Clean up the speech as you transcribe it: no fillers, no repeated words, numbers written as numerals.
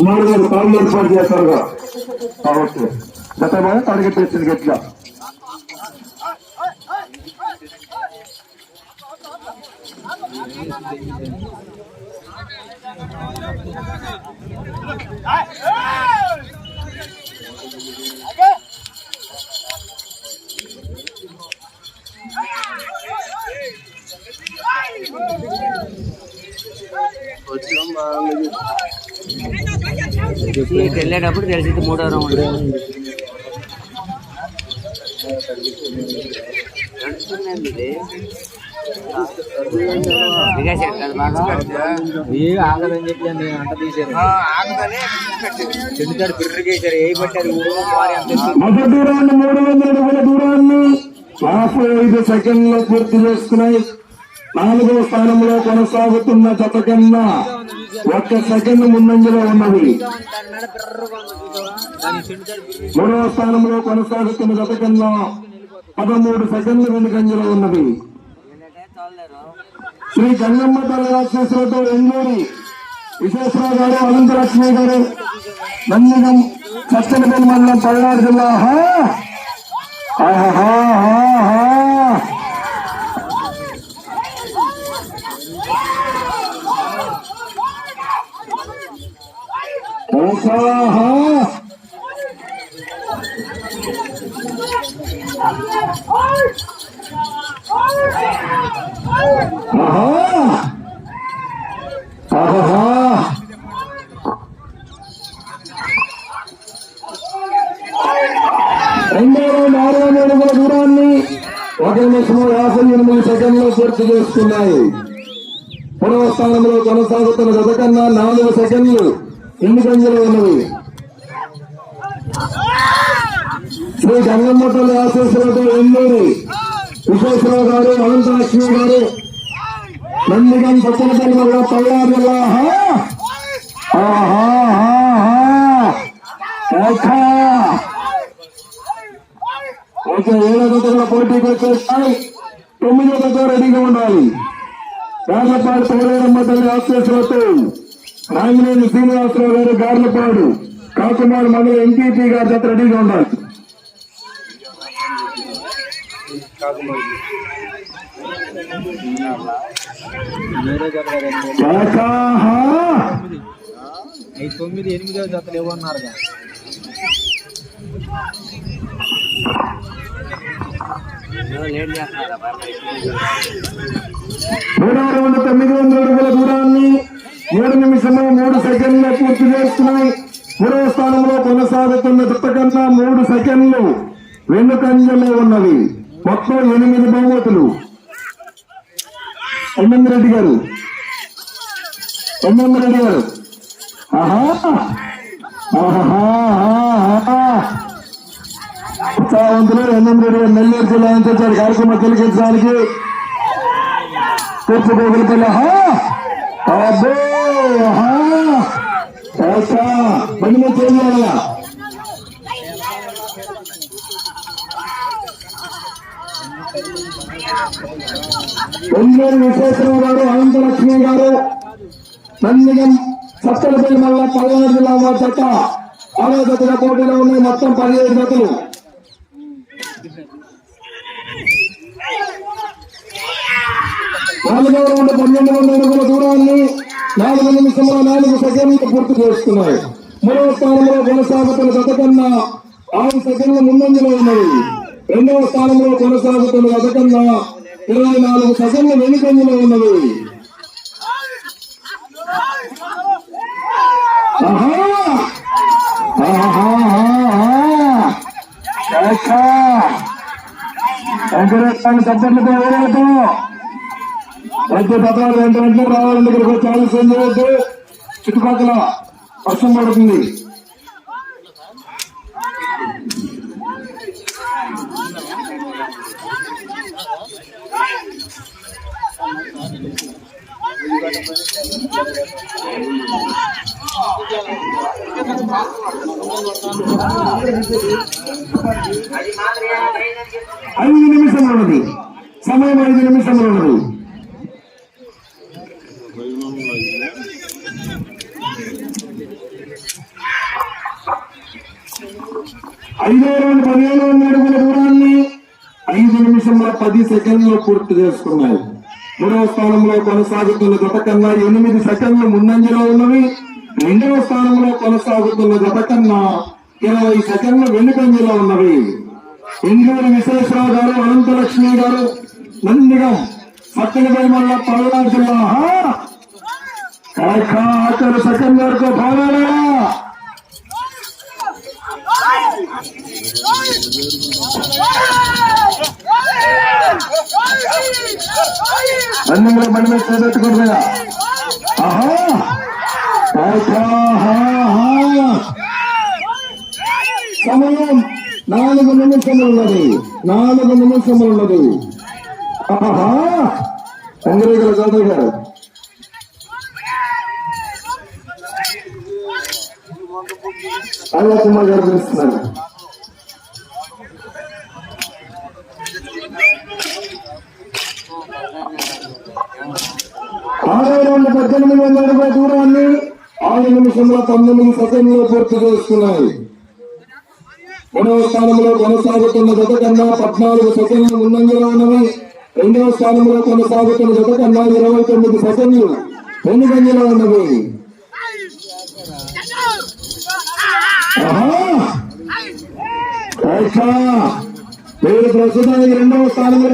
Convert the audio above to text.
నాలుగు కాళ్ళు ఏర్పాటు చేస్తారుగా ఓకే గతమైన టార్గెట్ వేసింది గట్లా వెళ్ళేటప్పుడు తెలిసింది 3వ రౌండ్ ఆగదని చెప్పి అంట తీసారు చెడుతారు బిర్రు చేశారు ఏ పట్టారు మొదటి రౌండ్ 300 అడుగుల దూరాన్ని 55 సెకండ్లు పూర్తి చేసుకున్నాయి. 4వ స్థానంలో కొనసాగుతున్న జత కన్నా 1 సెకండ్ ముందంజలో ఉన్నది. 3వ స్థానంలో కొనసాగుతున్న జత కన్నా 13 సెకండ్లు వెనుకంజలో ఉన్నది. శ్రీ గంగమ్మ తల్లి రాక్షసులతో ఎంగూరి విశ్వేశ్వరరావు గారు, అనంతలక్ష్మి గారు, నందిగం సత్తెనపల్లి మండలం పల్నాడు జిల్లా. రెండో రౌండ్ 600 అడుగుల దూరాన్ని 1 నిమిషం 58 సెకండ్లు పూర్తి చేసుకున్నాయి. 3వ స్థానంలో కొనసాగుతున్న జత కన్నా 4 సెకండ్లు వెనుకంజలో ఉన్నవి. శ్రీ గంగమ్మ తల్లి ఆశీస్సులతో ఎన్నూరి విశ్వేశ్వరరావు గారు, అనంతలక్ష్మి గారు, నందిగం సత్తెనపల్లి మండలం పల్నాడు జిల్లా. ఓకే 7వ జతగా పోటీకి వచ్చేస్తాయి. 9వ జత రెడీగా ఉండాలి. గార్లపాడు తోలేరమ్మ తల్లి ఆశీస్సులతో రాంగినేని శ్రీనివాసరావు గారు, గార్లపాడు కాకుమారు మండలం ఎంపీపీ గారి జత రెడీగా ఉండాలి. ఈ 9, 8వ జతలు ఇవ్వన్నారు. 3వ రౌండ్ 900 అడుగుల దూరాన్ని 3 నిమిషం 3 సెకండ్లు పూర్తి చేస్తున్నాయి. 3వ స్థానంలో కొనసాగుతున్న జత కన్నా 3 సెకండ్లు వెనుకంజలో ఉన్నవి. మొత్తం 8 బహుమతులు. రెడ్డి గారు ఉత్సాహవంతులు రెడ్డి గారు నెల్లూరు జిల్లా నుంచి వచ్చారు. కార్యక్రమం తెలియజేయడానికి కూర్చుకోగలిపల్లి. బండి మీద చేయాల ఎంగూరి విశ్వేశ్వరరావు గారు, అనంతలక్ష్మి గారు, నందిగం సత్తెనపల్లి మండలం పల్నాడు జిల్లా జత 6వ జతగా పోటీలో ఉన్నాయి. మొత్తం 17 జతలు. 4వ రౌండ్ 1200 అడుగుల దూరాన్ని 4 నిమిషం 4 సెకండ్లు పూర్తి చేస్తున్నాయి. 3వ స్థానంలో కొనసాగుతున్న జత కన్నా 6 సెకండ్ల ముందంజలో ఉన్నది. 2వ స్థానంలో కొనసాగుతున్న జత కన్నా 24 సెకండ్ల వెనుకంజలో ఉన్నది. వెంకటేశ్వర సభ్యులతో వేరేతో వచ్చే పత్రాలు వెంటనే రావాలని దగ్గరకు వచ్చి ఆలస్యం చేయవద్దు. చుట్టుపక్కల వర్షం పడుతుంది. 5 నిమిషములు ఉన్నది. సమయం 5 నిమిషములు ఉన్నది. ఐదో రౌండ్ 15 అడుగుల దూరాన్ని 5 నిమిషముల 10 సెకండ్లు పూర్తి చేసుకున్నాయి. మూడవ స్థానంలో కొనసాగుతున్న జత కన్నా 8 సెకండ్లు ముందంజలో ఉన్నవి. రెండవ స్థానంలో కొనసాగుతున్న జత కన్నా 20 సెకండ్లు వెనుకంజలో ఉన్నవి. ఇందూరు విశ్వేశ్వరరావు గారు, అనంతలక్ష్మి గారు, నందిగం, సత్యనపల్లి మండలం, పల్నాడు జిల్లా. ఆఖరు సెకండ్ వరకు పోరాడా. అన్ని బండి మీద చేపెట్టుకుంటున్నా. సమయం 4 నిమిషములు ఉన్నది. 4 నిమిషములు ఉన్నది. చంద్రశేఖర చౌదరి గారు అల్లా కుమార్ గారు పిలుస్తున్నారు. ఆరో రౌండ్ 18 అడుగుల దూరాన్ని 6 నిమిషంలో 19 సెకండ్లు పూర్తి చేసుకున్నాయి. మూడవ స్థానంలో కొనసాగుతున్న జత కన్నా 14 సెకండ్లు ముందంజలో ఉన్నవి. రెండవ స్థానంలో కొనసాగుతున్న జత కన్నా 29 సెకండ్లు వెనుకంజలో ఉన్నవి. మీరు ప్రస్తుతానికి రెండవ స్థానంలో